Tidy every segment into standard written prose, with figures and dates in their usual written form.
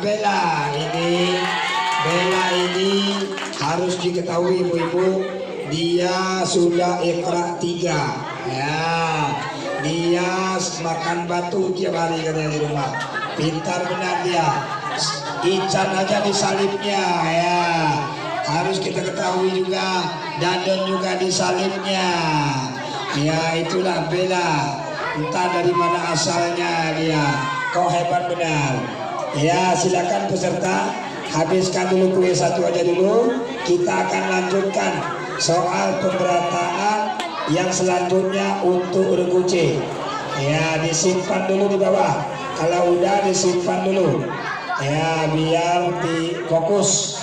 Bella ini harus diketahui ibu-ibu, dia sudah Iqra 3 ya. Dia makan batu tiap hari katanya di rumah. Pintar benar dia. Ican aja disalibnya ya. Harus kita ketahui juga, Daden juga disalibnya. Ya itulah Bella. Entah dari mana asalnya dia. Kau hebat benar. Ya silakan peserta, habiskan dulu kue satu aja dulu. Kita akan lanjutkan soal pemberataan yang selanjutnya untuk regu C. Ya disimpan dulu di bawah. Kalau udah disimpan dulu. Ya biar fokus.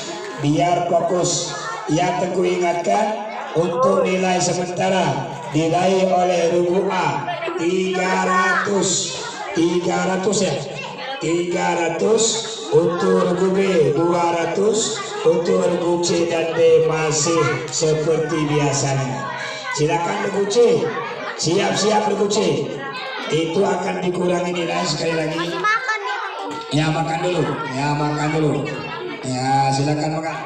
Ya Teguh ingatkan untuk nilai sementara diraih oleh regu A 300 ya. 300 untuk regu B 200, untuk regu C dan D masih seperti biasanya. Silakan regu C, siap-siap regu C. Itu akan dikurangi nilai sekali lagi. Ya makan dulu. Ya silakan makan.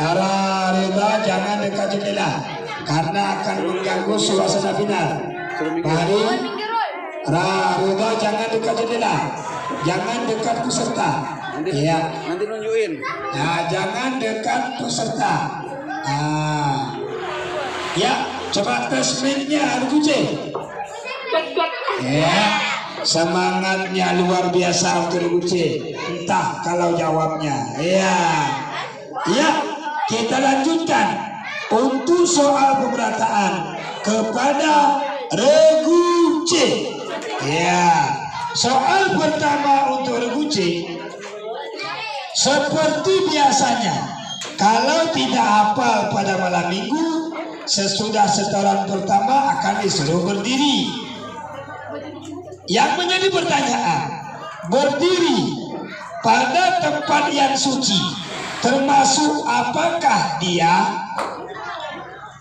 Para Rida jangan dekat jendela karena akan mengganggu suasana final. Mari, Rida jangan dekat jendela, jangan dekat peserta. Nanti nunjukin. Nah, jangan dekat peserta. Ya, coba tes mic-nya regu C. Ya, semangatnya luar biasa untuk regu C. Entah kalau jawabnya. Ya, kita lanjutkan untuk soal pemberataan kepada regu C. Ya, soal pertama untuk regu C. Seperti biasanya, kalau tidak hafal pada malam minggu, sesudah setoran pertama akan disuruh berdiri. Yang menjadi pertanyaan, berdiri pada tempat yang suci, termasuk apakah dia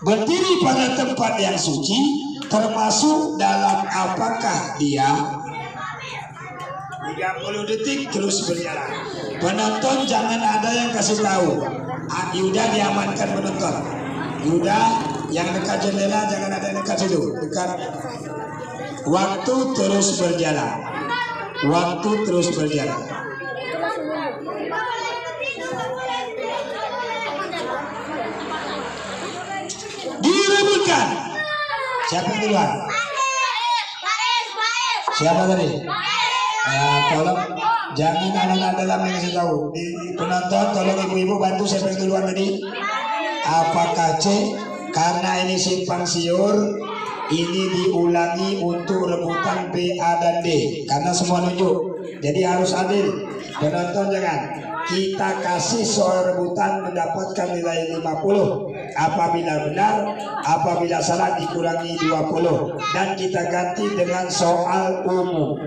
berdiri pada tempat yang suci, termasuk dalam apakah dia? 30 detik terus berjalan. Penonton jangan ada yang kasih tahu. Yuda diamankan penonton. Yuda yang dekat jendela jangan ada yang dekat situ. Dekat. Waktu terus berjalan. Direbutkan. Siapa yang duluan? Siapa tadi? Tolong jangan anak-anak dalam yang kasih tahu. Di penonton tolong ibu-ibu bantu siapa yang duluan tadi? Apakah C? Karena ini simpang siur, ini diulangi untuk rebutan B, A dan D. Karena semua nunjuk, jadi harus adil. Penonton jangan. Kita kasih soal rebutan mendapatkan nilai 50. Apabila benar, apabila salah dikurangi 20. Dan kita ganti dengan soal umum.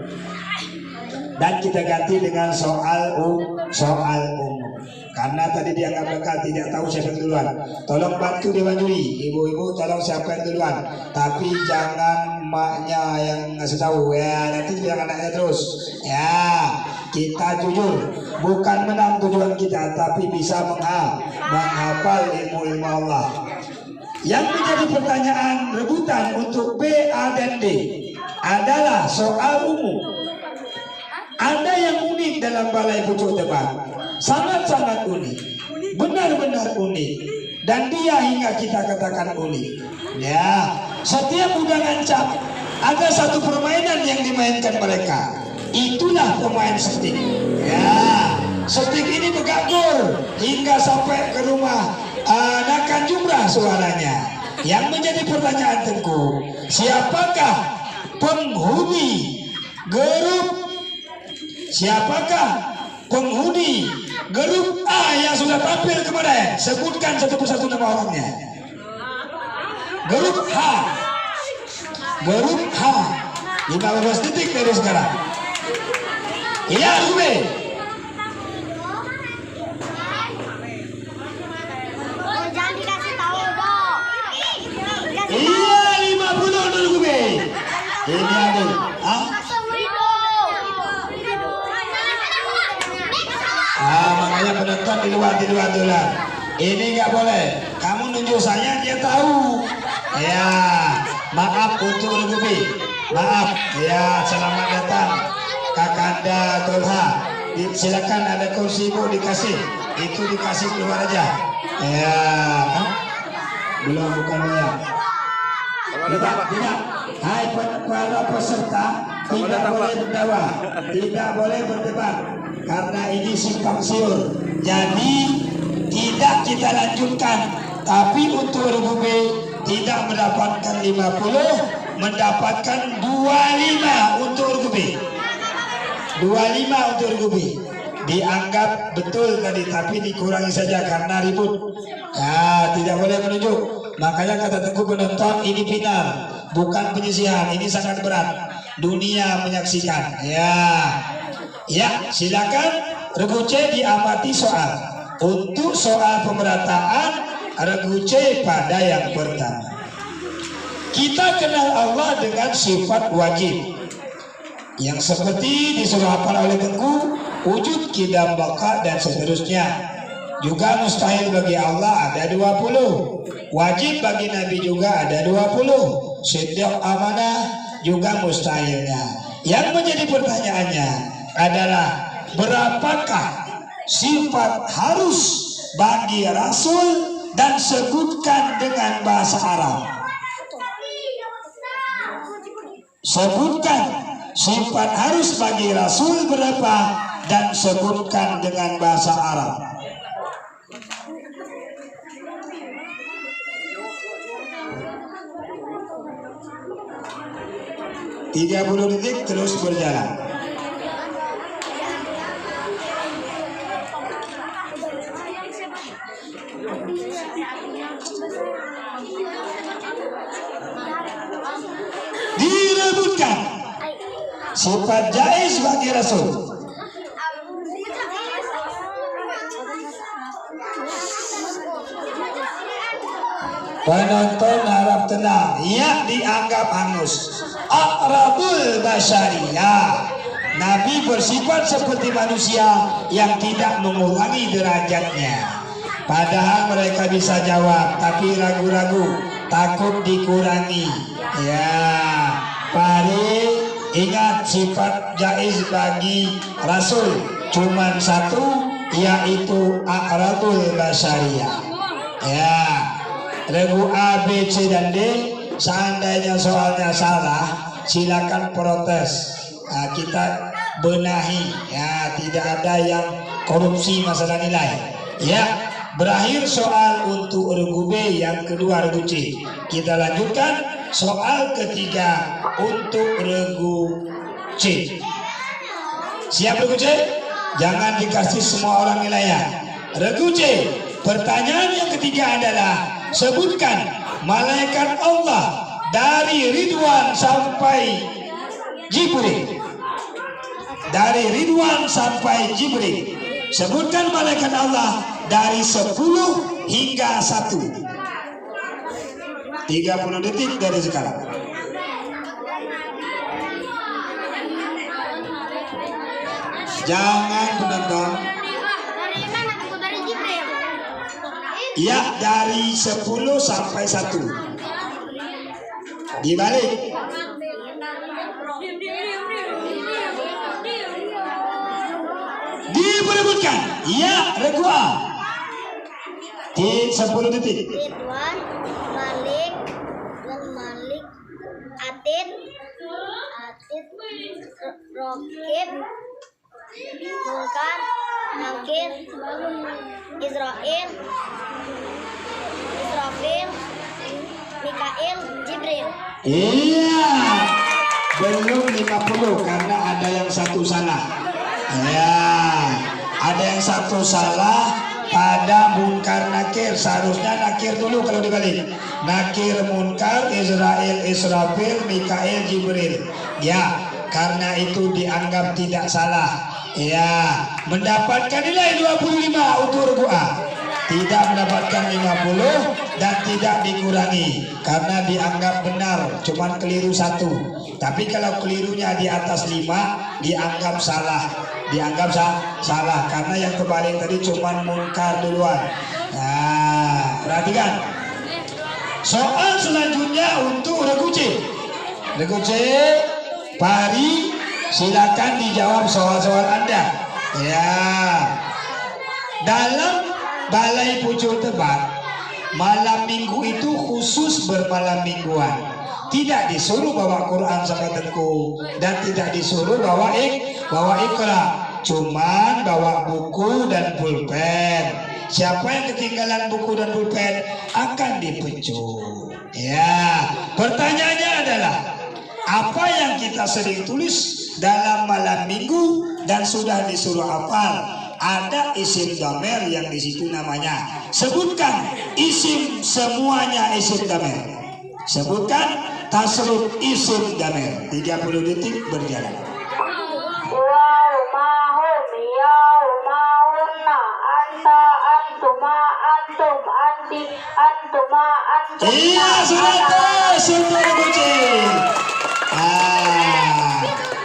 Karena tadi dianggap dekat, tidak tahu siapa yang duluan. Tolong bantu Dewan Juri, ibu-ibu tolong siapa yang duluan. Tapi jangan maknya yang ngasih tahu ya, nanti bilang anaknya terus. Ya, kita jujur, bukan menang tujuan kita, tapi bisa menghafal ilmu-ilmu Allah. Yang menjadi pertanyaan rebutan untuk B, A dan D adalah soal umum. Ada yang unik dalam balai pucuk tebak, sangat-sangat unik, benar-benar unik, dan dia hingga kita katakan unik. Ya, setiap undangan cap ada satu permainan yang dimainkan mereka. Itulah pemain stik. Ya, stik ini bergabur hingga sampai ke rumah anakan jumrah suaranya. Yang menjadi pertanyaan Tengku, siapakah penghuni grup? Siapakah penghuni grup A yang sudah tampil kemarin? Sebutkan satu persatu nama orangnya. Grup H. 15 detik dari sekarang. Iya, Rube. Jangan dikasih tahu. Ini adil. Ah? Makanya penonton di luar dulu. Ini nggak boleh. Kamu nunjuk saya, dia tahu. Ya, maaf untuk Ruby. Maaf. Ya, selamat datang Kakanda Tolha. Silakan ada kursi Bu dikasih. Itu dikasih keluar aja. Ya, belum bukan ya. Tidak. Hai para peserta, tidak boleh berdakwah, tidak boleh berdebat, karena ini simpang siur. Jadi tidak kita lanjutkan. Tapi untuk Ruby tidak mendapatkan 50, mendapatkan 25 untuk Ruby. 25 untuk Ruby. Dianggap betul tadi, tapi dikurangi saja karena ribut. Ya, tidak boleh menunjuk. Makanya kata Teguh penonton, ini final, bukan penyisihan. Ini sangat berat. Dunia menyaksikan. Ya, silakan Regu C diamati soal. Untuk soal pemerataan, Regu C pada yang pertama. Kita kenal Allah dengan sifat wajib, yang seperti disuruh hafal oleh Teguh, wujud, qidam, baqa, dan seterusnya. Juga mustahil bagi Allah ada 20. Wajib bagi Nabi juga ada 20. Siddiq, amanah juga mustahilnya. Yang menjadi pertanyaannya adalah berapakah sifat harus bagi Rasul, dan sebutkan dengan bahasa Arab. Sebutkan sifat harus bagi Rasul berapa, dan sebutkan dengan bahasa Arab. Tiga 30 detik terus berjalan. Direbutkan sifat jaiz bagi Rasul. Penonton harap tenang. Ya, dianggap hangus. Aqrabul basyariyah. Nabi bersifat seperti manusia yang tidak mengurangi derajatnya. Padahal mereka bisa jawab, tapi ragu-ragu, takut dikurangi. Ya, Pari ingat sifat jaiz bagi Rasul cuman satu, yaitu aqrabul basyariyah. Ya, regu A, B, C, dan D. Seandainya soalnya salah, silakan protes. Nah, kita benahi. Ya, tidak ada yang korupsi masalah nilai. Ya, berakhir soal untuk regu B, yang kedua regu C. Kita lanjutkan soal ketiga untuk regu C. Siap regu C? Jangan dikasih semua orang nilainya. Regu C, pertanyaan yang ketiga adalah sebutkan malaikat Allah dari Ridwan sampai Jibril. Dari Ridwan sampai Jibril. Sebutkan malaikat Allah dari 10 hingga 1. 30 detik dari sekarang. Jangan penonton. Ya, dari 10 sampai 1. Dibalik. Diperebutkan. Ya, regu A. Di 10 detik. Ridwan, Malik, Malik, Atid, Rokib, Munkar, Nakir, Israel, Israfil, Mikail, Jibril. Iya, belum 50 karena ada yang satu salah. Ya, ada yang satu salah pada Munkar Nakir. Seharusnya Nakir dulu kalau dibalik. Nakir, Munkar, Israel, Israfil, Mikail, Jibril. Ya, karena itu dianggap tidak salah. Ya, mendapatkan nilai 25 untuk regu A. tidak mendapatkan 50 dan tidak dikurangi karena dianggap benar, cuman keliru 1. Tapi kalau kelirunya di atas 5 dianggap salah, salah karena yang terbalik tadi cuman munkar duluan. Nah, perhatikan. Soal selanjutnya untuk Reguce. Pari, silakan dijawab soal-soal Anda. Ya. Dalam Balai Pucuk Tebak, malam minggu itu khusus bermalam mingguan. Tidak disuruh bawa Quran sama tengku dan tidak disuruh bawa Iqra, cuman bawa buku dan pulpen. Siapa yang ketinggalan buku dan pulpen akan dipecut. Ya, pertanyaannya adalah apa yang kita sering tulis dalam malam minggu dan sudah disuruh hafal? Ada isim dhamer yang di situ namanya. Sebutkan isim semuanya isim dhamer. Sebutkan tasrif isim dhamer. 30 detik berjalan. Iya, sudah sudah kucing.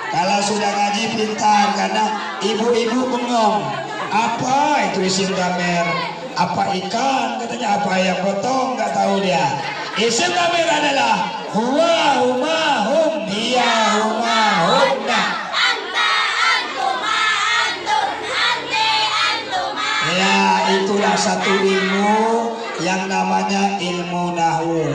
Kalau sudah ngaji pintar karena ibu-ibu bengong. Apa itu isim dhamer? Apa ikan? Katanya apa yang potong? Nggak tahu dia. Isim dhamer adalah huwa, huma, hum, hiya, huma, humna. Anta, antuma, antum, ante, antuma. Ya, itulah satu ilmu yang namanya ilmu nahu.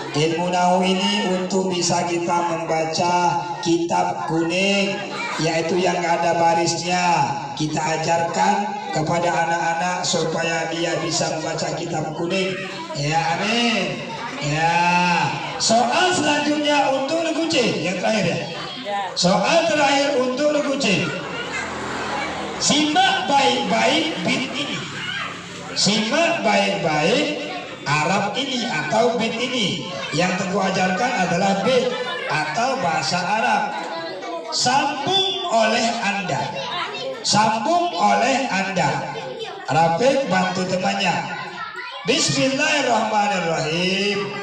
Ilmu nahu ini untuk bisa kita membaca kitab kuning, yaitu yang ada barisnya. Kita ajarkan kepada anak-anak supaya dia bisa membaca kitab kuning. Ya, amin. Ya, soal selanjutnya untuk Reguce yang terakhir ya. Soal terakhir untuk Reguce. Simak baik-baik bit ini. Simak baik-baik Arab ini atau bit ini. Yang Teguh ajarkan adalah bit atau bahasa Arab. Sambung oleh Anda. Sambung oleh Anda. Rafiq bantu temannya. Bismillahirrahmanirrahim.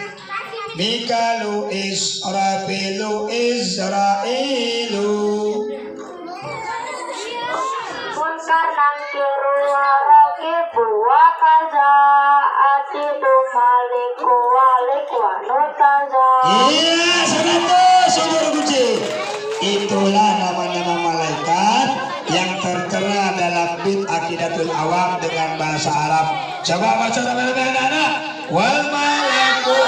Mikalu Israfilu Israilu. Munkar nangkiru warakibu wa kaza atidu maliku walik wa nutaza. Iya, saudara Guci. Itulah nama-nama malaikat yang tertera dalam bit Aqidatul Awam dengan bahasa Arab. Coba baca nama-nama anak-anak. Wal malaku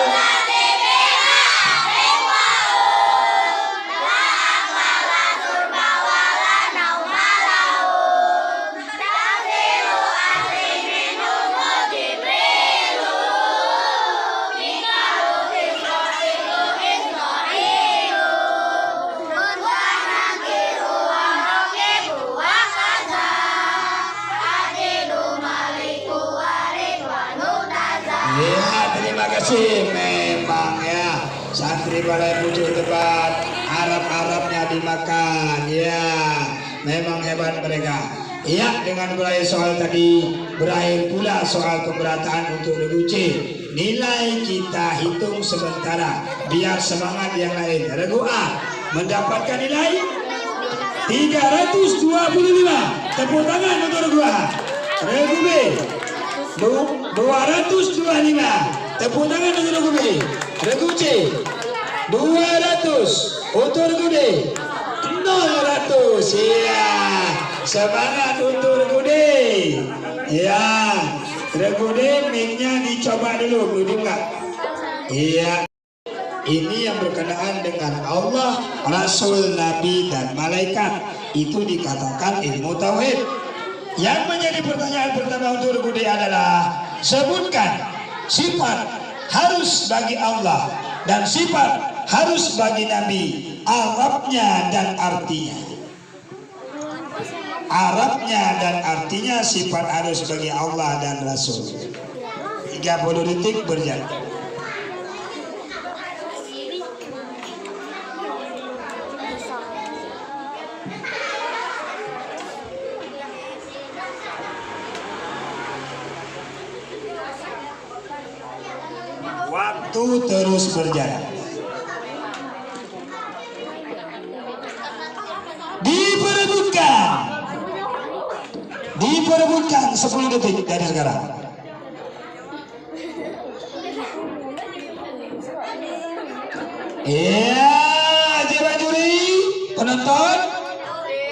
memang ya, santri Balai Pucuk Tebak Arab-Arabnya dimakan ya, memang hebat mereka ya. Dengan berakhir soal tadi, berakhir pula soal pemerataan untuk Reguce. Nilai kita hitung sementara biar semangat yang lain. Regu A mendapatkan nilai 325. Tepuk tangan untuk Regu A. Regu B 225. Tepuk tangan untuk Regu B. Regu C 200. Untuk Regu D 000. Ya, semangat untuk Regu D. Ya, Regu D mic-nya dicoba dulu, belum enggak? Iya. Ini yang berkenaan dengan Allah, Rasul, Nabi, dan malaikat. Itu dikatakan ilmu tauhid. Yang menjadi pertanyaan pertama untuk Regu D adalah sebutkan sifat harus bagi Allah dan sifat harus bagi Nabi, Arabnya dan artinya. Arabnya dan artinya sifat harus bagi Allah dan Rasul. 30 detik berjalan. waktu terus berjalan. Diperebutkan 10 detik dari sekarang. Iya, jiwa juri, penonton,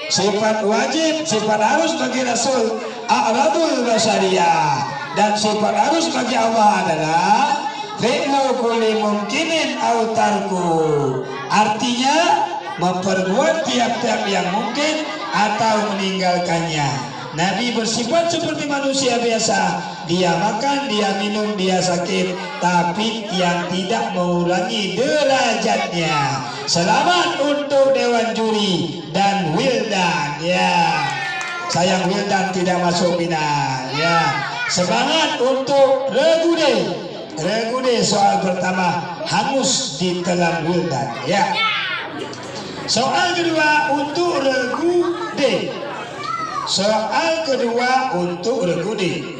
sifat wajib, sifat harus bagi Rasul a'radul basyariyah, dan sifat harus bagi Allah adalah fi'lu kulli mungkinin au tarku. Artinya memperbuat tiap-tiap yang mungkin atau meninggalkannya. Nabi bersifat seperti manusia biasa. Dia makan, dia minum, dia sakit, tapi yang tidak mengurangi derajatnya. Selamat untuk Dewan Juri dan Wildan, ya. Sayang Wildan tidak masuk final, ya. Semangat untuk Regude. Regude soal pertama hangus ditelan Wildan, ya. Soal kedua untuk Regude. Soal kedua untuk Regude.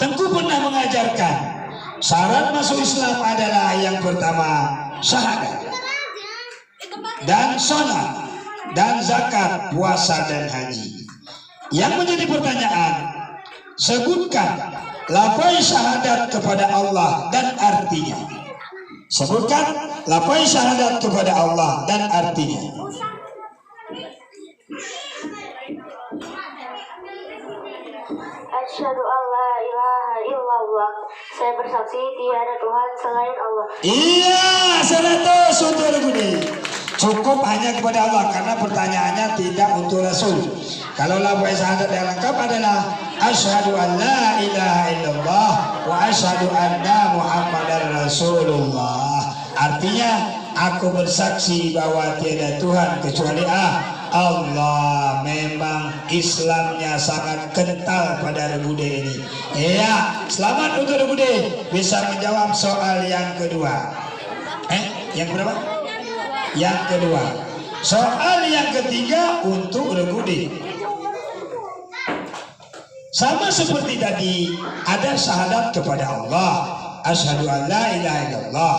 Tengku pernah mengajarkan syarat masuk Islam adalah yang pertama syahadat, dan sholat, dan zakat, puasa, dan haji. Yang menjadi pertanyaan, sebutkan lafaz syahadat kepada Allah dan artinya. Sebutkan lafaz syahadat kepada Allah dan artinya. Asyhadu an la ilaha illallah. Saya bersaksi tiada Tuhan selain Allah. Iya, 100 untuk Regude. Cukup hanya kepada Allah karena pertanyaannya tidak untuk Rasul. Kalau lafaz syahadat yang lengkap adalah asyhadu an la ilaha illallah wa asyhadu anna muhammadar rasulullah. Artinya aku bersaksi bahwa tiada Tuhan kecuali Allah. Memang Islamnya sangat kental pada Regude ini. Iya, selamat untuk Regude bisa menjawab soal yang kedua. Yang berapa? Yang kedua. Soal yang ketiga untuk Regude. Sama seperti tadi, ada syahadat kepada Allah, asyhadu an la ilaha illallah,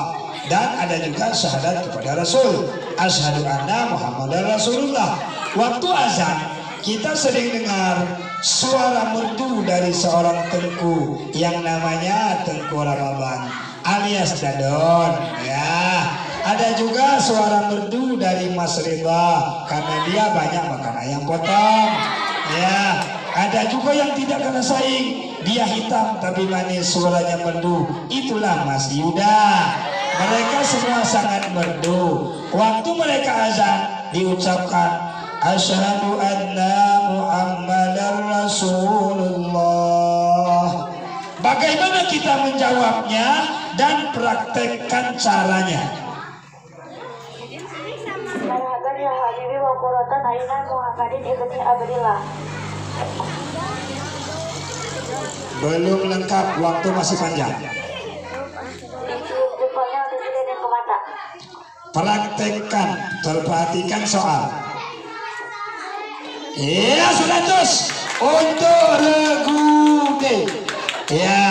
dan ada juga syahadat kepada Rasul, asyhadu anna muhammadar rasulullah. Waktu azan kita sering dengar suara merdu dari seorang tengku yang namanya Tengku Ramadan alias Dadon, ya. Ada juga suara merdu dari Mas Ridha karena dia banyak makan ayam potong, ya. Ada juga yang tidak kena saing, dia hitam tapi manis, suaranya merdu, itulah Mas Yuda. Mereka semua sangat merdu. Waktu mereka azan diucapkan asyhadu anna muhammadar rasulullah. Bagaimana kita menjawabnya dan praktekkan caranya? Marhaban ya habibi wa qurratan aina Muhammadin ibni Abdillah. Belum lengkap, waktu masih panjang. Jempolnya untuk dilihat ke mata. Praktekkan, perhatikan soal. Iya, 100 untuk Regude. Ya,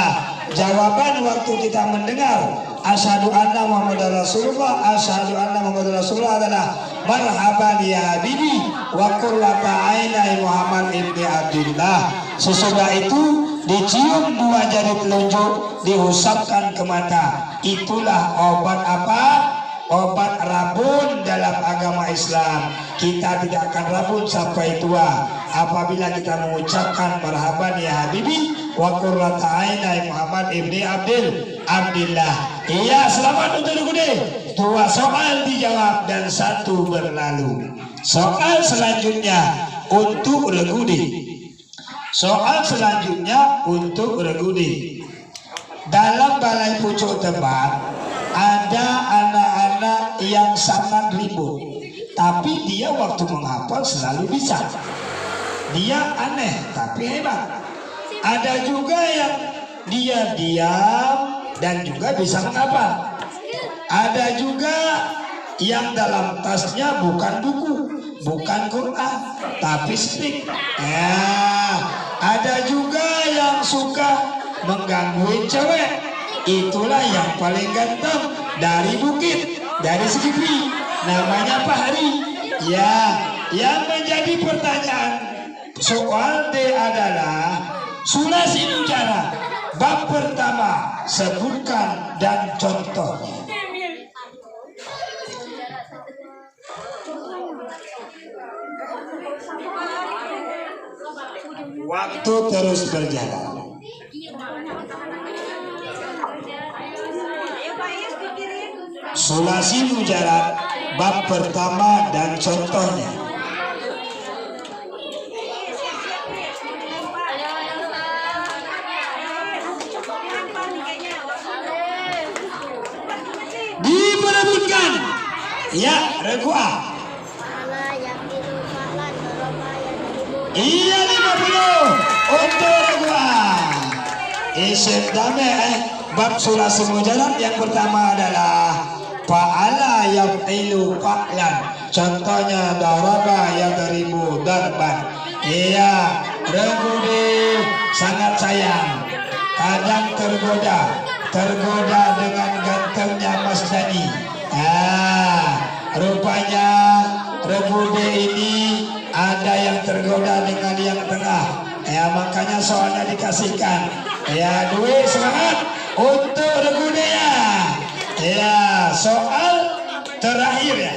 jawaban waktu kita mendengar asyhadu anna muhammadar rasulullah, asyhadu anna muhammadar rasulullah adalah marhaban ya habibi wa qurrata ainai Muhammad ibni Abdillah. Sesudah itu dicium dua jari telunjuk, diusapkan ke mata. Itulah obat apa? Obat rabun dalam agama Islam. Kita tidak akan rabun sampai tua apabila kita mengucapkan marhaban ya habibi wa qurrata ainai Muhammad ibni Abdillah. Iya, selamat untuk Regude. 2 soal dijawab dan 1 berlalu. Soal selanjutnya untuk Regude. Soal selanjutnya untuk Regude. Dalam Balai Pucuk Tembak ada anak-anak yang sangat ribut, tapi dia waktu menghafal selalu bisa. Dia aneh tapi hebat. Ada juga yang dia diam dan juga bisa menghafal. Ada juga yang dalam tasnya bukan buku, bukan Quran, tapi stick. Ya, ada juga yang suka menggangguin cewek. itulah yang paling ganteng dari bukit, dari Sekipri, namanya Pak Hari. Ya, yang menjadi pertanyaan soal D adalah sulasi mujara. Bab pertama, sebutkan dan contohnya. Waktu terus berjalan. Sulasi mujarad bab pertama dan contohnya. Diperebutkan. Ya, regu A. Ala yang itu falan doroba yang ribut. Iya 50 untuk regu A. Isim damai bab sulasi mujarad yang pertama adalah fa'ala yaf'ilu fa'lan. Contohnya daraba yadribu darban. Iya, regu D sangat sayang. Kadang tergoda dengan gantengnya Mas Dani. Rupanya regu D ini ada yang tergoda dengan yang tengah. Makanya soalnya dikasihkan. Ya, duit semangat untuk regu D ya. Ya, soal terakhir ya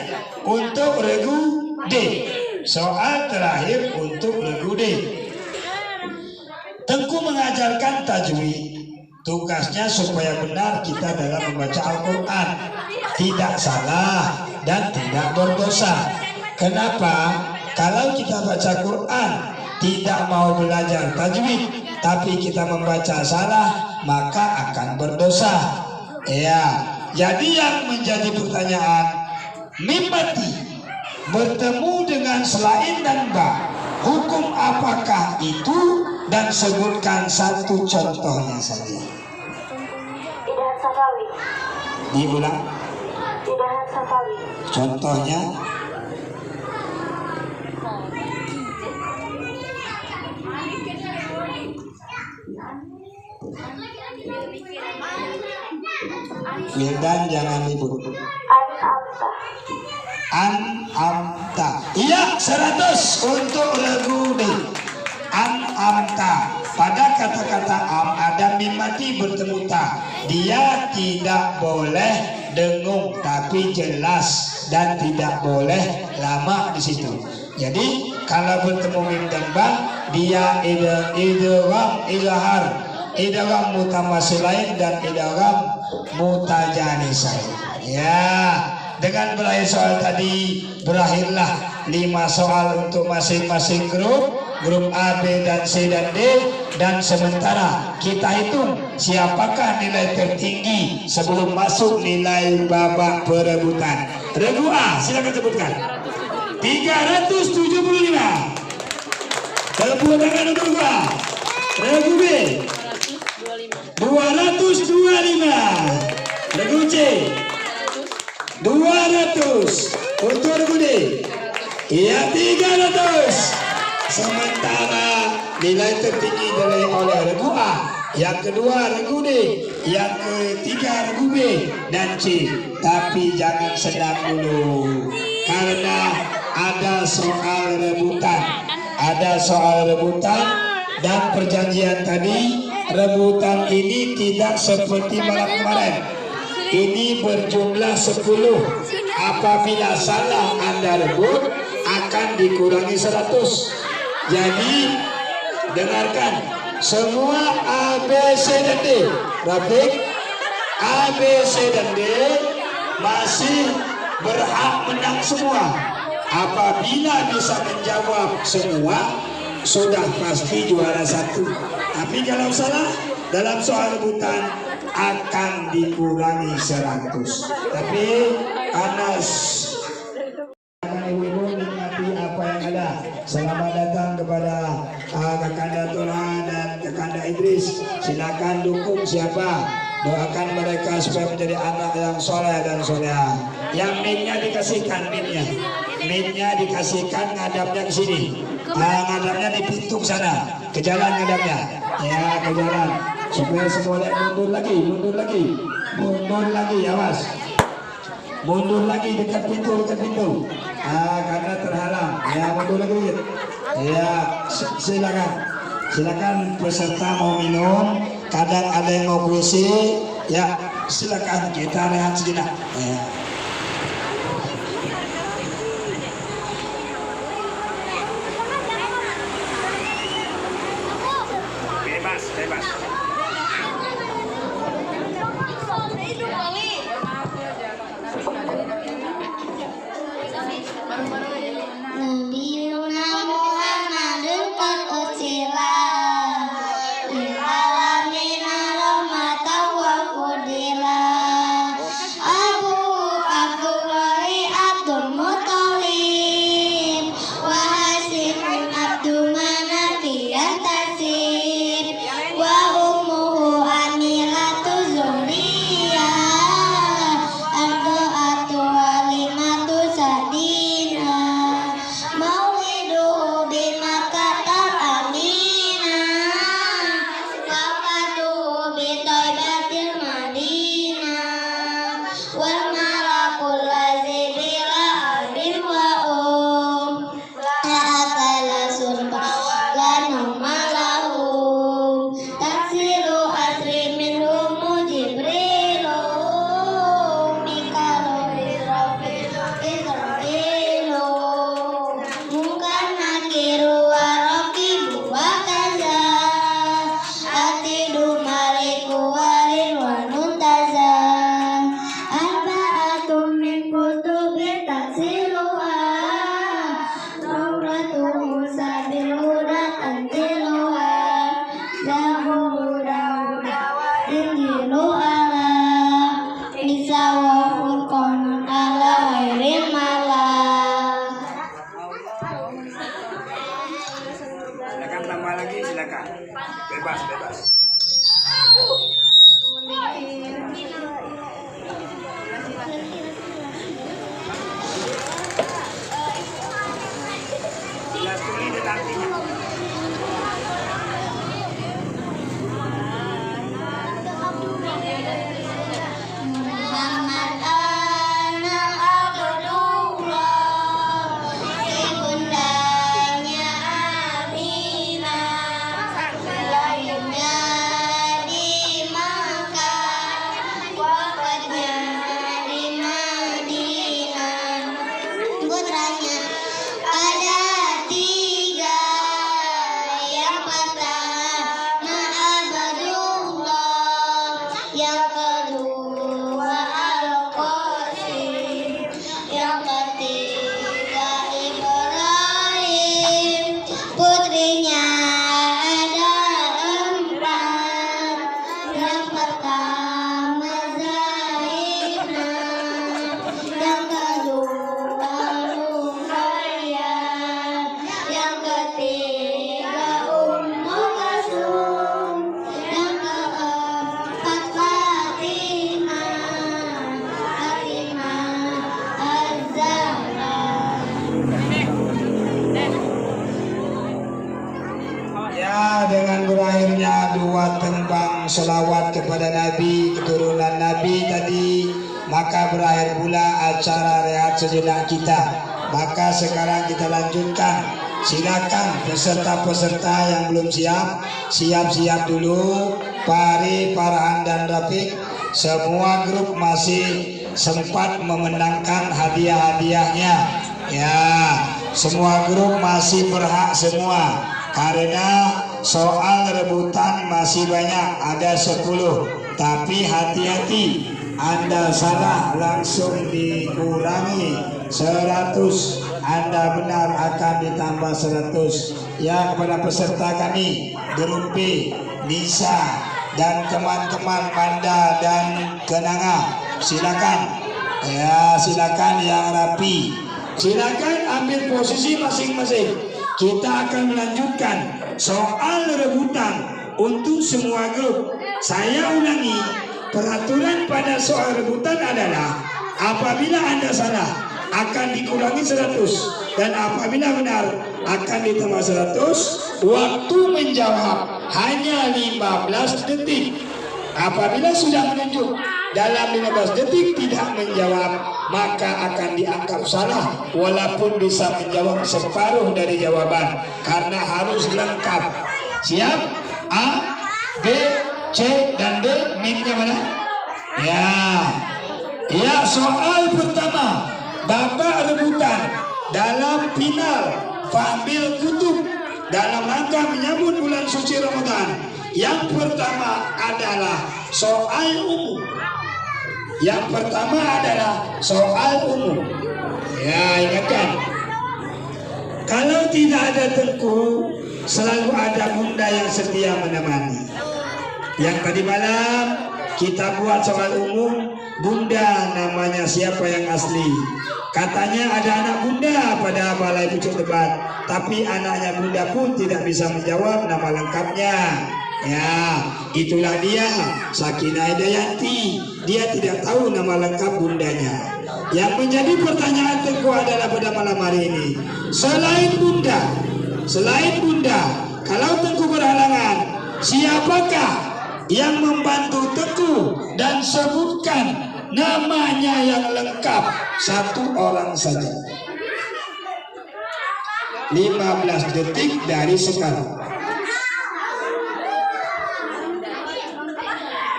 untuk regu D. Soal terakhir untuk regu D. Tengku mengajarkan tajwid. Tugasnya supaya benar kita dalam membaca Al-Quran, tidak salah dan tidak berdosa. Kenapa? Kalau kita baca Quran tidak mau belajar tajwid, tapi kita membaca salah, maka akan berdosa. Ya, jadi yang menjadi pertanyaan, mim mati bertemu dengan selain dan ba, hukum apakah itu? Dan sebutkan satu contohnya saja. Idahan Safawi. Diulang. Idahan Safawi. Contohnya. Wildan jangan ribut. An-amta. Iya, 100 untuk regu D. An-amta. Pada kata-kata am ada mim mati bertemu ta. Dia tidak boleh dengung tapi jelas dan tidak boleh lama di situ. Jadi kalau bertemu mim dan ba, dia idgham izhar, idgham mutamatsilain dan idgham mutajanisain. Ya, dengan berakhir soal tadi berakhirlah 5 soal untuk masing-masing grup A, B, dan C, dan D. Dan sementara kita hitung siapakah nilai tertinggi sebelum masuk nilai babak perebutan. Regu A, silakan sebutkan. 375. Tepuk tangan untuk A. Regu B 225. Regu C 200. Untuk regu D, iya 300. Sementara nilai tertinggi diraih oleh regu A, yang kedua regu D, yang ketiga regu B dan C. Tapi jangan senang dulu, karena ada soal rebutan. Ada soal rebutan dan perjanjian tadi. Rebutan ini tidak seperti malam kemarin. Ini berjumlah 10. Apabila salah Anda rebut, akan dikurangi 100. Jadi dengarkan semua A, B, C, dan D. Rafiq, A, B, C, dan D masih berhak menang semua. Apabila bisa menjawab semua, sudah pasti juara 1. Tapi kalau salah dalam soal rebutan akan dikurangi 100. Tapi Anas ibu-ibu nikmati apa yang ada. Selamat datang kepada Kakanda Tola dan Kakanda Idris. Silakan dukung siapa, doakan mereka supaya menjadi anak yang soleh dan soleha. Yang minnya dikasihkan, minnya dikasihkan, ngadapnya ke sini. Ngadapnya di pintu sana, ke jalan ngadapnya. Ya, ke jalan. supaya semua lihat mundur lagi, awas. Mundur lagi dekat pintu. Karena terhalang. Ya, mundur lagi. Ya, silakan peserta mau minum. Kadang ada yang mau puisi. Ya, silakan kita rehat sejenak. Ya. Bebas. Nabiuna Muhammadun qad ursila lil alamina rahmatan wa hudila. Abu Abdullahi Abdul Muthalib wa Hasimun Abdul Manafiyat Tasib wa ummuhu Amilatu Zuriyah Ardo'atu Halimatu Sadina Mauliduhu bimakatal amina wafatuhu bitaibatil madinah wal malakul lazi bila abin wa la'akala surba lanumalahum taksiru asri minhumu jibrilu mikalu israfilu mungkar nakiru wa raqibu wa kaza atidu maliku warirwanun taza arba'atum min kutubi taksiluha Tauratu Musa bil huda tanziluha Zabur Dawud Injilu ala Isa wa Furqanun ala ghairil mala. Silakan tambah lagi, silakan. Bebas. Jelas tulis dan artinya. Muhammad anak Abdullah ibundanya Aminah lahirnya di Makkah wafatnya di Madinah putranya ada 3 yang pertama Abdullah yang kedua Al-Qasim yang ketiga Ibrahim putrinya ada 4 yang pertama Zainab yang kedua Ruqayyah yang ketiga Ummu Kalsum yang keempat Fatimah Az-Zahra. Ya, dengan berakhirnya 2 tembang selawat kepada Nabi, keturunan Nabi tadi, maka berakhir pula acara rehat sejenak kita. Maka sekarang kita lanjutkan. Silakan peserta-peserta yang belum siap dulu. Pari, Farhan dan Rafiq, semua grup masih sempat memenangkan hadiah-hadiahnya. Ya, semua grup masih berhak semua. Karena soal rebutan masih banyak, ada 10. Tapi hati-hati, Anda salah langsung dikurangi 100, Anda benar akan ditambah 100. Ya, kepada peserta kami grup B, Nisa dan teman-teman Manda dan Kenanga, silakan. Ya, silakan yang rapi. Silakan ambil posisi masing-masing. Kita akan melanjutkan soal rebutan untuk semua grup. Saya ulangi, peraturan pada soal rebutan adalah apabila Anda salah akan dikurangi 100 dan apabila benar akan ditambah 100. Waktu menjawab hanya 15 detik. Apabila sudah menunjuk dalam 15 detik tidak menjawab, maka akan dianggap salah walaupun bisa menjawab separuh dari jawaban, karena harus lengkap. Siap? A, B, C, dan D. Minnya mana? Ya. Ya, soal pertama. Bapak rebutan dalam final Fahmil Kutub dalam rangka menyambut bulan suci Ramadan. Yang pertama adalah soal umum. Yang pertama adalah soal umum. Ya, ingatkan. Kalau tidak ada Tengku, selalu ada Bunda yang setia menemani. Yang tadi malam kita buat soal umum, Bunda namanya siapa yang asli. Katanya ada anak Bunda pada balai pucuk debat, tapi anaknya Bunda pun tidak bisa menjawab nama lengkapnya. Ya, itulah dia, Sakinah Hidayanti. Dia tidak tahu nama lengkap bundanya. Yang menjadi pertanyaan Tengku adalah pada malam hari ini, selain Bunda, kalau Tengku berhalangan, siapakah yang membantu Tengku dan sebutkan namanya yang lengkap, satu orang saja. 15 detik dari sekarang.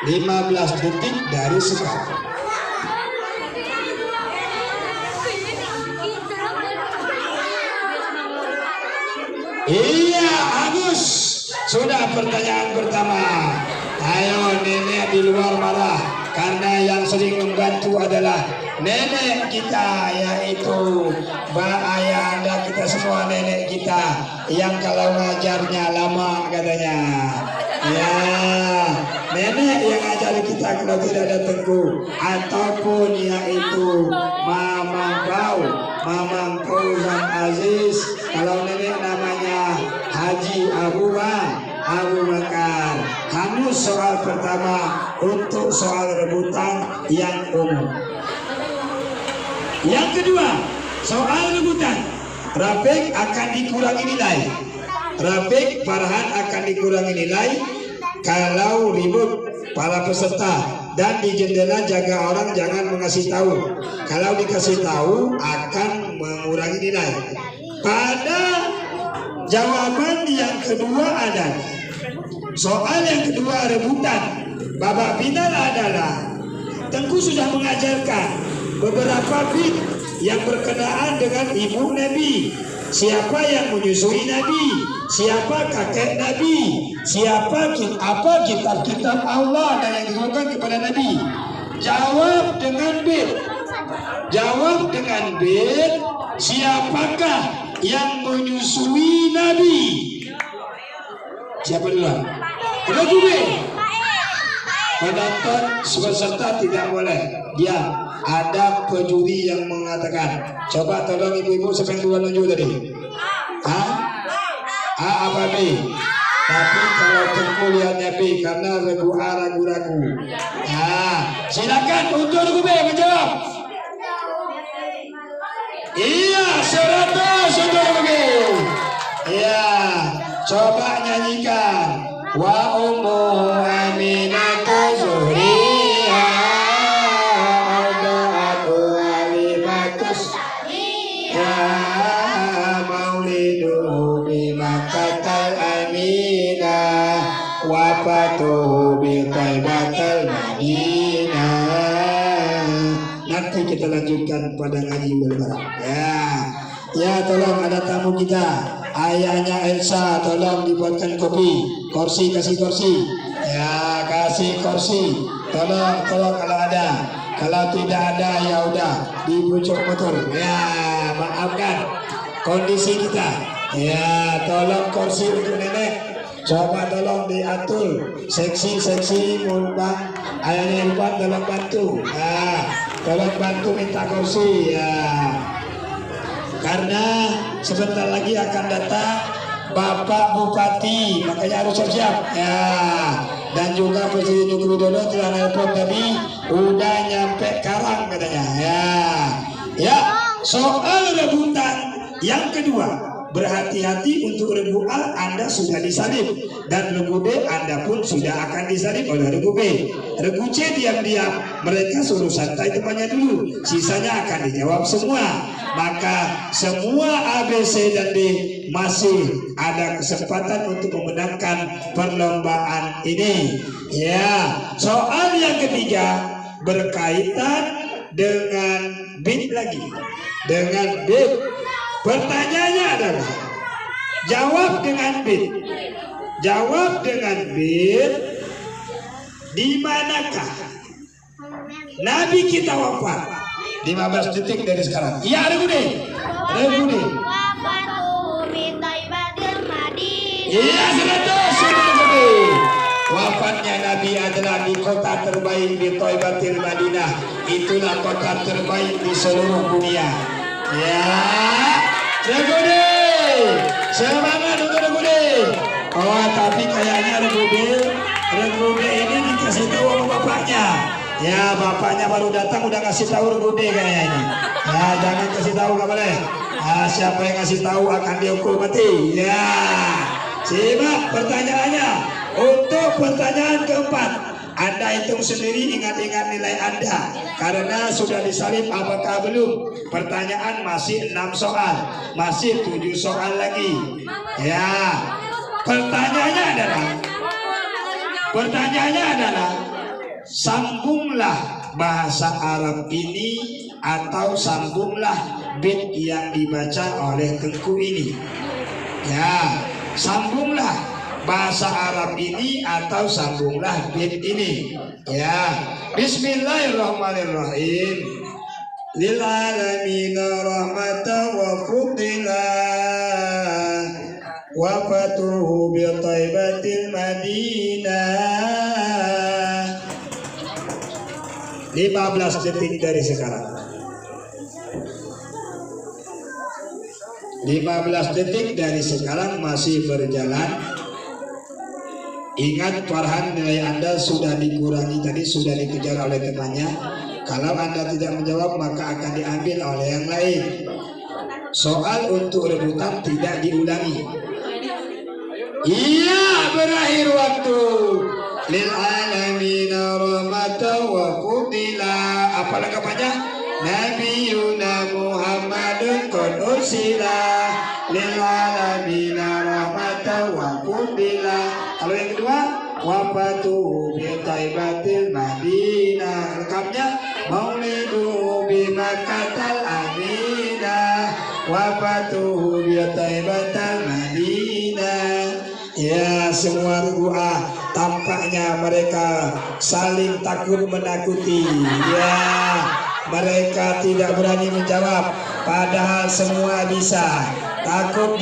15 detik dari sekarang. Iya, Agus. Sudah pertanyaan pertama. Ayo, nenek di luar marah karena yang sering membantu adalah nenek kita, yaitu Mbak Ayah Anda, kita semua nenek kita yang kalau ngajarnya lama katanya. Ya, nenek yang ngajari kita kalau tidak ada Tengku, ataupun yaitu Mamang Fauzan Aziz. Kalau nenek namanya Haji Abu Bakar. Hangus soal pertama untuk soal rebutan yang umum. Yang kedua, soal rebutan Rafiq akan dikurangi nilai. Rafiq Farhan akan dikurangi nilai kalau ribut para peserta, dan di jendela jaga orang jangan mengasih tahu. Kalau dikasih tahu akan mengurangi nilai. Pada jawaban yang kedua adalah soal yang kedua rebutan babak final adalah Tengku sudah mengajarkan beberapa bit yang berkenaan dengan ibu Nabi. Siapa yang menyusui Nabi? Siapa kakek Nabi? Apa kitab-kitab Allah dan yang diturunkan kepada Nabi? Jawab dengan bit. Siapakah yang menyusui Nabi? Siapa duluan? Lagu B. Penonton peserta tidak boleh diam. Ada pejuri yang mengatakan, coba tolong ibu-ibu siapa yang duluan nunjuk tadi? A apa B? Tapi kalau Tengku lihatnya B karena ragu-ragu. Silakan untuk lagu B menjawab. Iya, 100 untuk lagu B. Iya, coba nyanyikan. Wa ummu aminatu zuhriya adaatu alimatus ya maulidu bimakatal amina wafatu bitaibatal madinah. Nanti kita lanjutkan pada ngaji berbareng. Ya, tolong ada tamu kita. Ayahnya Elsa, tolong dibuatkan kopi. Kasih kursi. Ya, kasih kursi. Tolong kalau ada. Kalau tidak ada ya udah di pucuk motor. Ya, maafkan kondisi kita. Ya, tolong kursi untuk nenek. Coba tolong diatur. Seksi mumbang. Ayahnya Irfan tolong bantu. Tolong bantu minta kursi. Ya. Karena sebentar lagi akan datang Bapak Bupati, makanya harus siap-siap. Ya, dan juga Presiden Joko Widodo telah nelpon tadi, udah nyampe Karang katanya. Ya, soal rebutan yang kedua berhati-hati untuk regu A Anda sudah disalib, dan regu B Anda pun sudah akan disalib oleh regu B. Regu C diam-diam, mereka suruh santai depannya dulu, sisanya akan dijawab semua. Maka semua A, B, C, dan D masih ada kesempatan untuk memenangkan perlombaan ini. Ya, soal yang ketiga berkaitan dengan bit lagi, dengan bit. Pertanyaannya adalah jawab dengan bit. Jawab dengan bit. Di manakah Nabi kita wafat? 15 detik dari sekarang. Iya, Regu deh. Wafatuhu bi Thaibatil Madinah. Iya, 100 sudah Regu. Wafatnya Nabi adalah di kota terbaik di Thaibatil Madinah. Itulah kota terbaik di seluruh dunia. Ya, Regu deh. Semangat untuk Regu deh. Oh, tapi kayaknya Regu deh ini dikasih tahu sama bapaknya. Ya, bapaknya baru datang udah kasih tahu Regu deh kayaknya ini. Ya, jangan kasih tahu, nggak boleh. Siapa yang kasih tahu akan dihukum mati. Ya, simak pertanyaannya. Untuk pertanyaan keempat, Anda hitung sendiri, ingat-ingat nilai Anda karena sudah disalib apakah belum. Pertanyaan masih 6 soal, masih 7 soal lagi. Ya, pertanyaannya adalah sambunglah bahasa Arab ini atau sambunglah bit yang dibaca oleh Tengku ini. Ya, sambunglah bahasa Arab ini atau sambunglah bit ini. Ya, Bismillahirrahmanirrahim. Lil alamin rahmatan wa fudila wa fatuhu bi Thaibatil Madinah. 15 detik dari sekarang. 15 detik dari sekarang masih berjalan. Ingat, Farhan, nilai Anda sudah dikurangi tadi, sudah dikejar oleh temannya. Kalau Anda tidak menjawab maka akan diambil oleh yang lain. Soal untuk rebutan tidak diulangi. Iya, berakhir waktu. Lil alamin rahmatan wa fudila. Apa lengkapannya? Nabiyuna Muhammadun qad ursila lil alamin rahmatan wa fudila. Kalau yang kedua, wafatuhu bi Thaibatil Madinah. Lengkapnya, maulidu bi Makkatal Aminah. Wafatuhu bi Thaibatil Madinah. Ya, semua regu A tampaknya mereka saling takut menakuti. Ya, mereka tidak berani menjawab, padahal semua bisa. Takut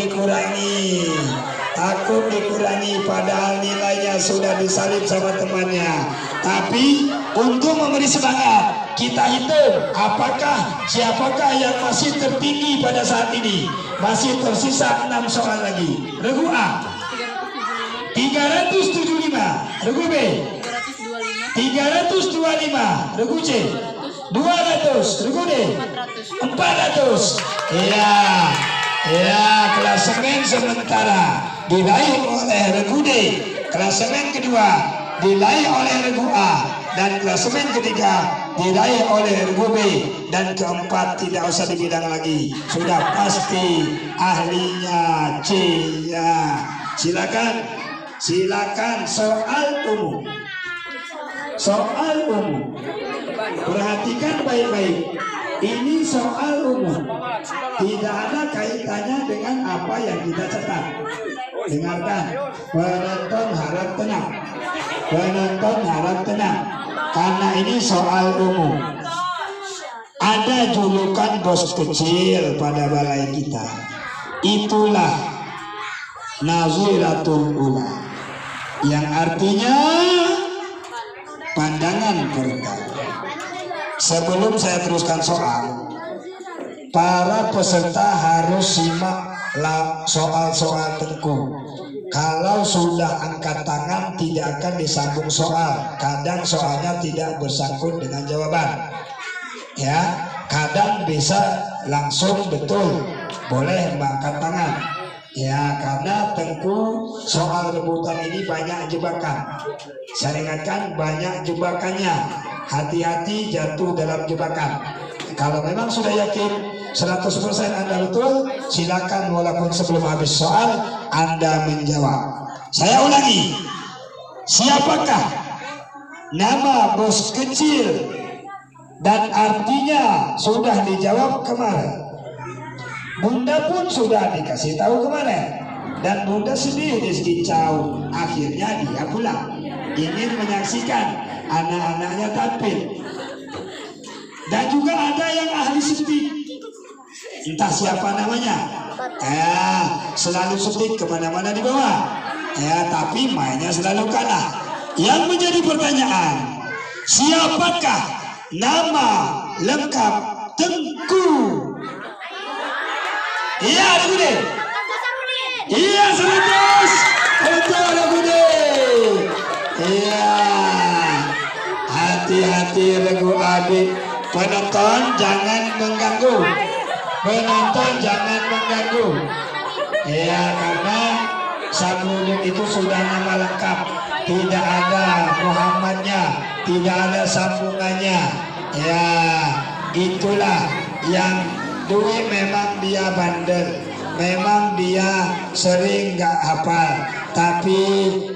dikurangi, padahal nilainya sudah disalib sama temannya. Tapi untuk memberi semangat, kita hitung siapakah yang masih tertinggi pada saat ini. Masih tersisa 6 soal lagi. Regu A 375, regu B 325, regu C 200, regu D 400. Ya, klasemen sementara diraih oleh regu D, klasemen kedua diraih oleh regu A, dan klasemen ketiga diraih oleh regu B, dan keempat tidak usah dibilang lagi, sudah pasti ahlinya C. Ya, silakan soal umum. Perhatikan baik-baik. Ini soal umum. Tidak ada kaitannya dengan apa yang kita cetak. Dengarkan. Penonton harap tenang. Karena ini soal umum. Ada julukan bos kecil pada balai kita. Itulah Naziratul Ula, yang artinya pandangan pertama. Sebelum saya teruskan soal, para peserta harus simak soal-soal Tengku. Kalau sudah angkat tangan tidak akan disambung soal. Kadang soalnya tidak bersangkut dengan jawaban. Ya, kadang bisa langsung betul, boleh mengangkat tangan. Ya, karena Tengku soal rebutan ini banyak jebakan. Saya ingatkan banyak jebakannya. Hati-hati jatuh dalam jebakan. Kalau memang sudah yakin 100% Anda betul, silakan walaupun sebelum habis soal Anda menjawab. Saya ulangi. Siapakah nama bos kecil dan artinya sudah dijawab kemarin? Bunda pun sudah dikasih tahu kemarin, dan Bunda sedih dikicau. Akhirnya dia pulang ingin menyaksikan anak-anaknya tampil. Dan juga ada yang ahli setik, entah siapa namanya, selalu setik kemana-mana di bawah, tapi mainnya selalu kalah. Yang menjadi pertanyaan, siapakah nama lengkap Tengku? Iya, ada Bude. Iya, 100. Betul, ada Bude. Iya. Hati-hati Regu Abi. Penonton jangan mengganggu. Penonton jangan mengganggu. Iya, karena Sabrudin itu sudah nama lengkap. Tidak ada Muhammadnya, tidak ada sambungannya. Ya, itulah yang Dwi memang dia bandel, memang dia sering gak hafal, tapi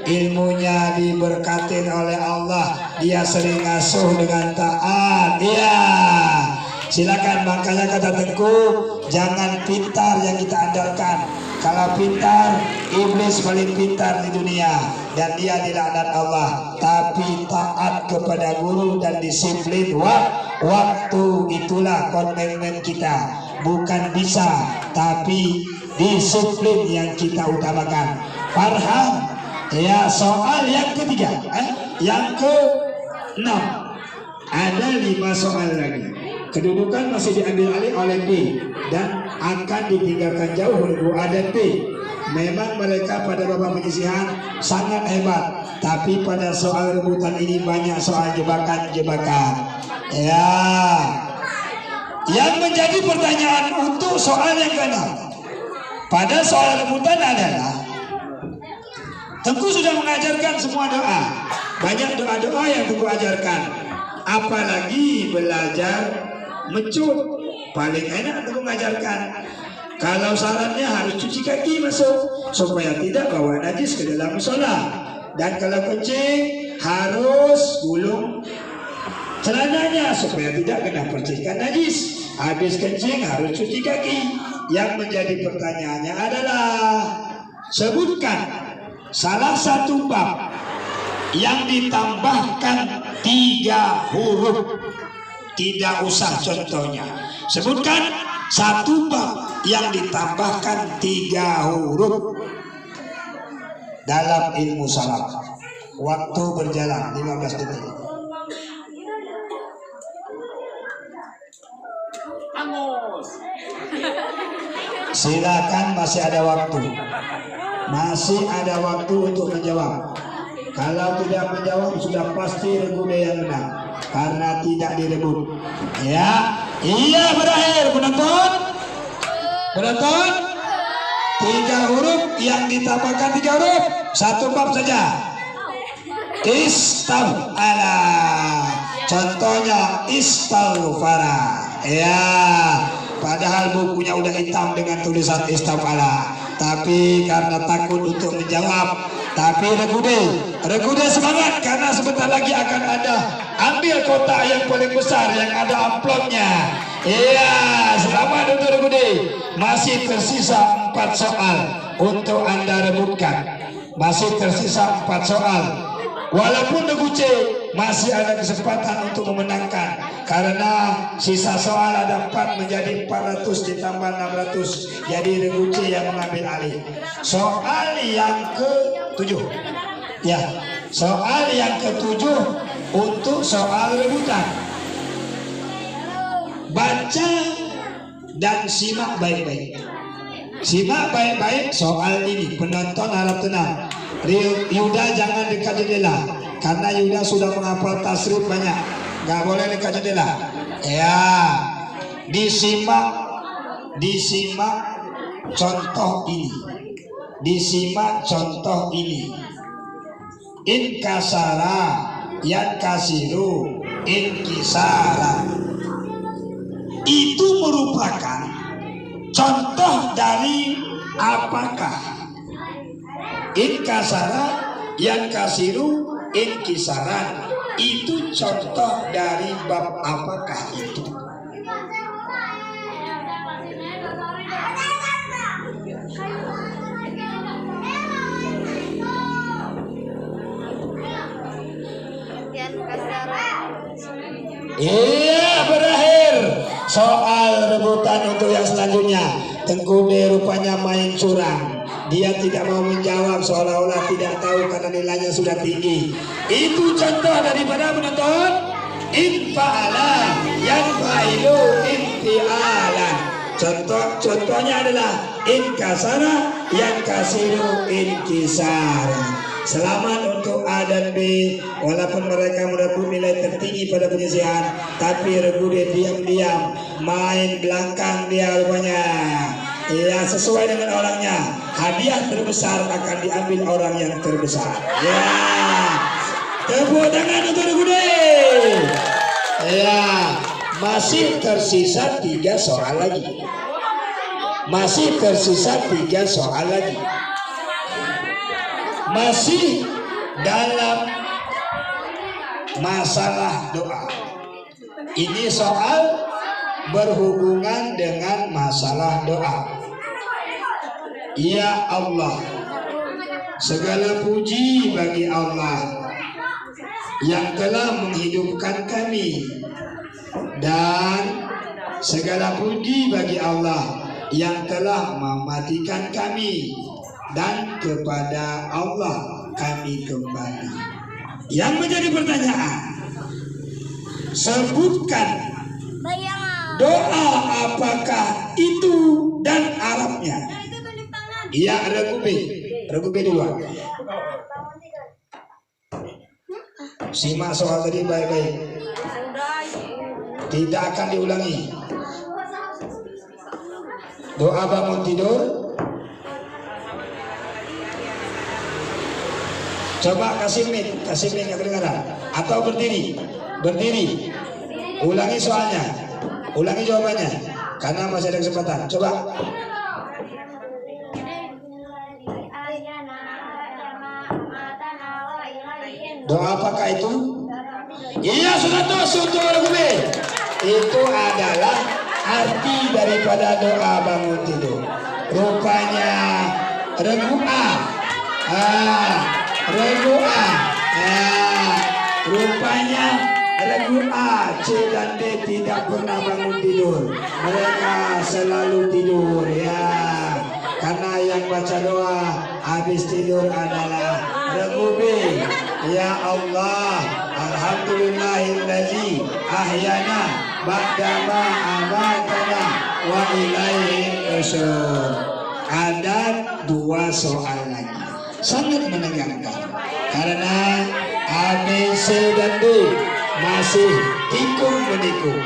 ilmunya diberkatin oleh Allah. Dia sering ngasuh dengan taat. Iya, silakan. Makanya kata Tengku, jangan pintar yang kita andalkan. Kalau pintar, iblis paling pintar di dunia dan dia dilaknat Allah. Tapi taat kepada guru dan disiplin waktu itulah komitmen kita. Bukan bisa, tapi disiplin yang kita utamakan. Farhan, ya, soal yang ketiga, yang ke-6. Ada 5 soal lagi. Kedudukan masih diambil alih oleh B dan akan ditinggalkan jauh Regu A dan B. Memang mereka pada babak penyisihan sangat hebat, tapi pada soal rebutan ini banyak soal jebakan-jebakan. Ya, yang menjadi pertanyaan untuk soal yang ke-6 pada soal rebutan adalah, Tengku sudah mengajarkan semua doa. Banyak doa-doa yang Tengku ajarkan. Apalagi belajar mencut, paling enak Tengku mengajarkan. Kalau syaratnya harus cuci kaki masuk supaya tidak bawa najis ke dalam musola. Dan kalau kencing harus gulung celananya supaya tidak kena percikan najis. Habis kencing harus cuci kaki. Yang menjadi pertanyaannya adalah, sebutkan salah satu bab yang ditambahkan 3 huruf. Tidak usah contohnya. Sebutkan satu bab yang ditambahkan 3 huruf dalam ilmu salaf. Waktu berjalan 15 detik. Silakan, masih ada waktu. Masih ada waktu untuk menjawab. Kalau tidak menjawab sudah pasti Regu D yang menang karena tidak direbut. Ya, iya, berakhir. Penonton, 3 huruf yang ditambahkan 3 huruf, satu bab saja. Istafala. Contohnya istaghfara. Ya, padahal bukunya udah hitam dengan tulisan istafala, tapi karena takut untuk menjawab. Tapi Regu D semangat karena sebentar lagi akan ada ambil kotak yang paling besar yang ada amplopnya. Iya, selamat untuk Regu D. Masih tersisa 4 soal untuk Anda rebutkan. Masih tersisa 4 soal. Walaupun Regu C masih ada kesempatan untuk memenangkan karena sisa soal ada 4 menjadi 400 ditambah 600. Jadi Regu C yang mengambil alih. Soal yang ke-7. Ya, soal yang ke-7 untuk soal rebutan. Baca dan simak baik-baik. Simak baik-baik soal ini. Penonton harap tenang. Yuda jangan dekat jendela karena Yuda sudah menghafal tasrif banyak. Gak boleh dekat jendela. Ya, disimak contoh ini. disimak contoh ini. In kasara yan kasiru in kisara. Itu merupakan contoh dari apakah? In kasara yan kasiru in kisaran. Itu contoh dari bab apakah itu? Iya, berakhir soal rebutan untuk yang selanjutnya. Tengkude rupanya main curang. Dia tidak mau menjawab, seolah-olah tidak tahu karena nilainya sudah tinggi. Itu contoh daripada penonton. Infa'ala yang fa'ilu inti'alan. Contohnya adalah in kasara yang kasiru in kisara. Selamat untuk A dan B, walaupun mereka mendapat nilai tertinggi pada penyelesaian, tapi Regude diam-diam main belakang dia rupanya. Ya, sesuai dengan orangnya, hadiah terbesar akan diambil orang yang terbesar. Ya, tepuk tangan untuk Regude. Ya, masih tersisa 3 soal lagi. Masih tersisa 3 soal lagi. Masih dalam masalah doa. Ini soal berhubungan dengan masalah doa. Ya Allah, segala puji bagi Allah yang telah menghidupkan kami, dan segala puji bagi Allah yang telah mematikan kami, dan kepada Allah kami kembali. Yang menjadi pertanyaan, sebutkan doa apakah itu dan Arabnya. Iya, Regude duluan. Simak soal tadi baik-baik. Tidak akan diulangi. Doa bangun tidur. Coba kasih mic nggak kedengaran. Atau berdiri. Ulangi soalnya, ulangi jawabannya, karena masih ada kesempatan. Coba. Doa apakah itu? Iya, 100 untuk Regude. Itu adalah arti daripada doa bangun tidur. Rupanya Regu'a. Rupanya Regu'a, C dan D tidak pernah bangun tidur. Mereka selalu tidur, ya. Karena yang baca doa habis tidur adalah Regude. Ya Allah, alhamdulillahillazi ahyana ba'dama amatana wa ilaihi nusyur. Ada 2 soal lagi, sangat menegangkan karena A, B, C dan D masih tikung meniku,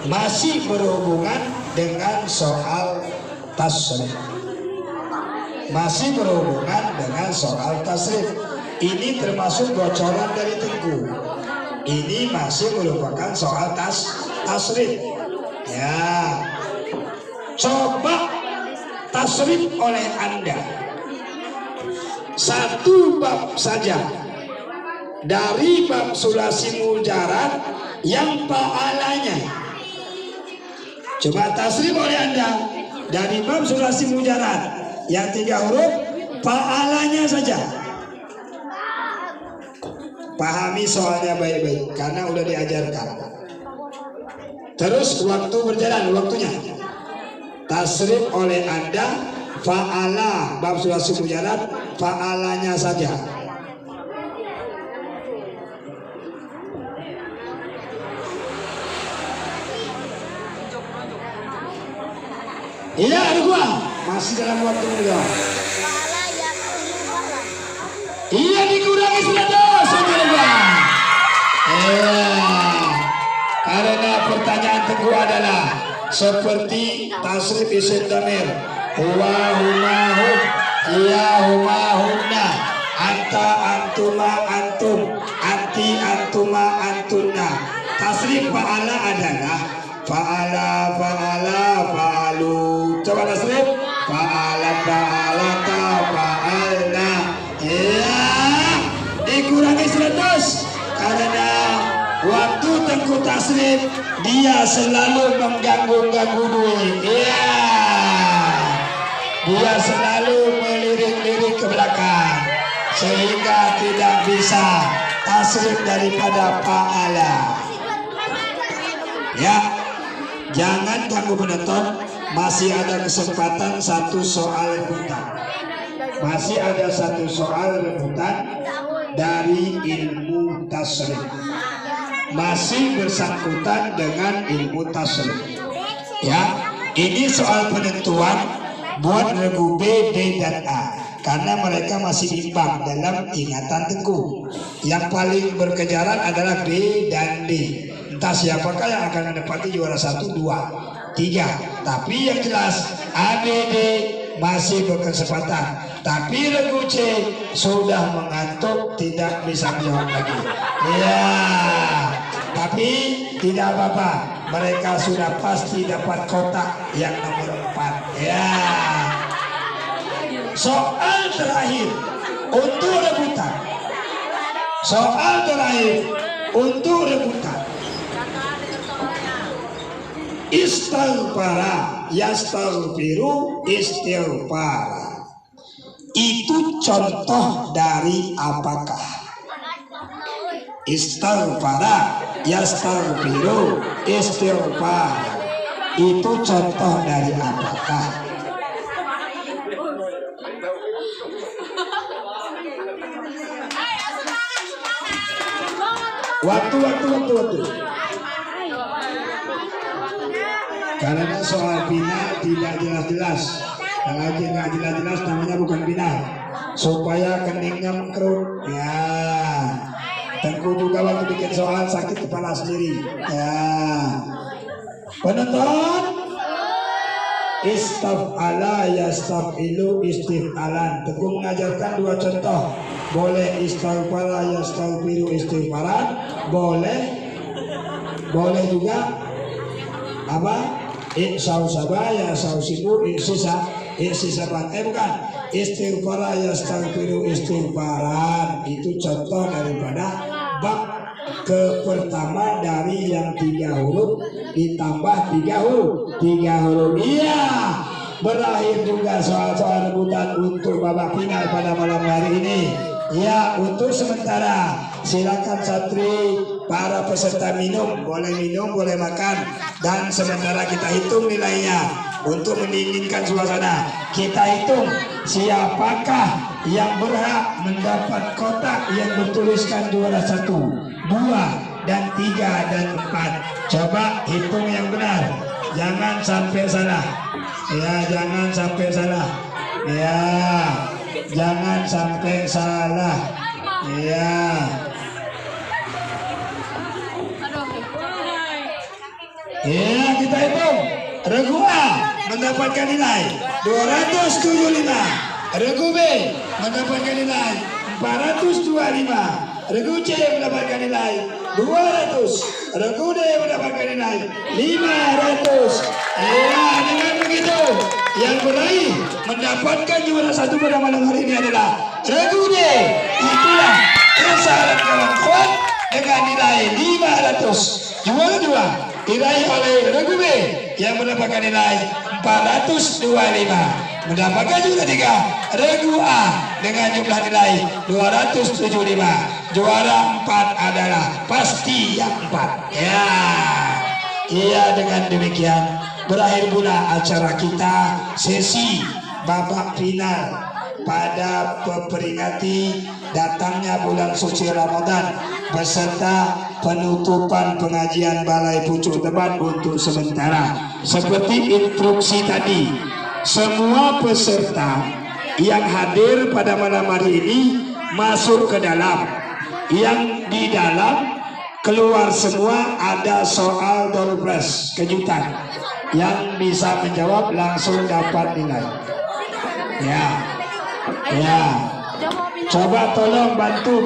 masih berhubungan dengan soal tasrif. Ini termasuk bocoran dari Tengku. Ini masih merupakan soal tasrif. Ya, coba tasrif oleh Anda 1 bab saja dari bab sulasi mujarad yang pa'alanya. Coba tasrif oleh Anda dari bab sulasi mujarad yang 3 huruf, pa'alanya saja. Pahami soalnya baik-baik karena udah diajarkan. Terus waktu berjalan, waktunya tasrif oleh Anda fa'ala, bab sulasi mujarad, fa'alanya saja. Iya, ada gua masih dalam waktu juga. Iya, dikurangi 100 saudara. Karena pertanyaan Teguh adalah seperti tasrif isim damir. Huwa huma hum, iya huma humna, anta antuma antum, anti antuma antunna. Tasrif fa'ala adalah fa'ala fa'ala fa'alu. Coba tasrif fa'ala fa'alata fa'alna. Ya, dikurangi 100 karena waktu Tengku tasrif dia selalu mengganggu duit. Ya, dia selalu melirik-lirik ke belakang sehingga tidak bisa tasrif daripada fa'ala. Ya, jangan ganggu penonton. Masih ada kesempatan satu soal rebutan. Masih ada satu soal rebutan dari ilmu tasrif. Masih bersangkutan dengan ilmu tasrif. Ya, ini soal penentuan buat regu B, D, dan A. Karena mereka masih imbang dalam ingatan Tengku. Yang paling berkejaran adalah B dan D. Entah siapakah yang akan mendapati juara 1, 2, 3. Tapi yang jelas A, B, D masih berkesempatan. Tapi regu C sudah mengantuk, tidak bisa menjawab lagi. Ya, tapi tidak apa-apa. Mereka sudah pasti dapat kotak yang nomor 4. Ya. Soal terakhir untuk rebutan. Soal terakhir untuk rebutan. Istighfara, yastaghfiru, istighfara. Itu contoh dari apakah? Istighfara, yastaghfiru, istighfara. Itu contoh dari apakah? Waktu. Karena soal bina tidak jelas-jelas. Kalau tidak jelas-jelas namanya bukan bina. Supaya keningnya mengkerut. Ya. Tengku juga waktu bikin soal sakit kepala sendiri. Ya. Penonton. Istaf'ala yastaf'ilu istif'alan. Tengku mengajarkan 2 contoh. Boleh istighfara yastaghfiru istighfaran, boleh juga apa? I'sau sabaya sausibu i'sisaban. Bukan. Istighfara yastaghfiru istighfaran itu contoh daripada bab ke pertama dari yang 3 huruf ditambah 3 huruf. Iya. Berakhir juga soal-soal rebutan untuk babak final pada malam hari ini. Ya, untuk sementara silakan santri para peserta minum, boleh makan, dan sementara kita hitung nilainya untuk mendinginkan suasana. Kita hitung siapakah yang berhak mendapat kotak yang bertuliskan juara 1, 2, dan 3 dan 4. Coba hitung yang benar, jangan sampai salah. Ya, jangan sampai salah. Ya. Jangan sampai salah. Ya. Ya, kita hitung. Regu A mendapatkan nilai 275. Regu B mendapatkan nilai 425. Regu C mendapatkan nilai 200. Regu D mendapatkan nilai 500. Ya, dengan begitu yang meraih mendapatkan juara 1 pada malam hari ini adalah Regu D. Itulah persahabat kawan-kawan dengan nilai 500. Juara 2 diraih oleh Regu B yang mendapatkan nilai 425. Mendapatkan juara 3 Regu A dengan jumlah nilai 275. Juara 4 adalah pasti yang 4. Ya. Iya, dengan demikian berakhir pula acara kita sesi babak final pada memperingati datangnya bulan suci Ramadan beserta penutupan pengajian Balai Pucuk Teban untuk sementara. Seperti instruksi tadi, semua peserta yang hadir pada malam hari ini masuk ke dalam. Yang di dalam keluar semua, ada soal door prize kejutan. Yang bisa menjawab langsung dapat nilai. Ya. Ya. Coba tolong bantu